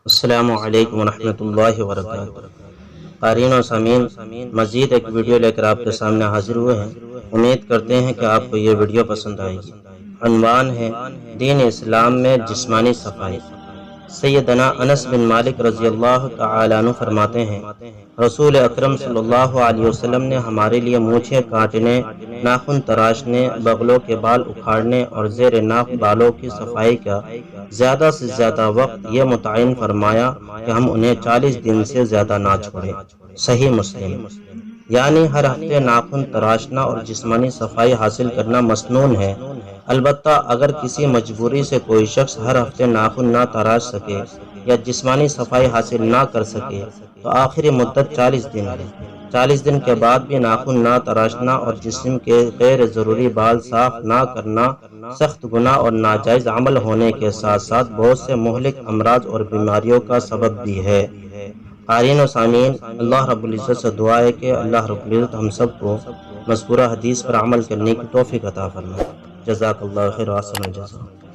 السلام علیکم ورحمۃ اللہ وبرکاتہ۔ قارئین و سامعین، مزید ایک ویڈیو لے کر آپ کے سامنے حاضر ہوئے ہیں۔ امید کرتے ہیں کہ آپ کو یہ ویڈیو پسند آئے گی۔ عنوان ہے دین اسلام میں جسمانی صفائی۔ سیدنا انس بن مالک رضی اللہ تعالیٰ عنہ فرماتے ہیں، رسول اکرم صلی اللہ علیہ وسلم نے ہمارے لیے مونچھیں کاٹنے، ناخن تراشنے، بغلوں کے بال اکھاڑنے اور زیر ناف بالوں کی صفائی کا زیادہ سے زیادہ وقت یہ متعین فرمایا کہ ہم انہیں 40 دن سے زیادہ نہ چھوڑیں۔ صحیح مسلم۔ یعنی ہر ہفتے ناخن تراشنا اور جسمانی صفائی حاصل کرنا مسنون ہے۔ البتہ اگر کسی مجبوری سے کوئی شخص ہر ہفتے ناخن نہ تراش سکے یا جسمانی صفائی حاصل نہ کر سکے تو آخری مدت 40 دن ہے۔ 40 دن کے بعد بھی ناخن نہ تراشنا اور جسم کے غیر ضروری بال صاف نہ کرنا سخت گناہ اور ناجائز عمل ہونے کے ساتھ ساتھ بہت سے مہلک امراض اور بیماریوں کا سبب بھی ہے۔ قارئین و سامعین، اللہ رب العزت سے دعا ہے کہ اللہ رب العزت ہم سب کو مذکورہ حدیث پر عمل کرنے کی توفیق عطا فرمائے۔ جزاک اللہ خیر و احسن الجزا۔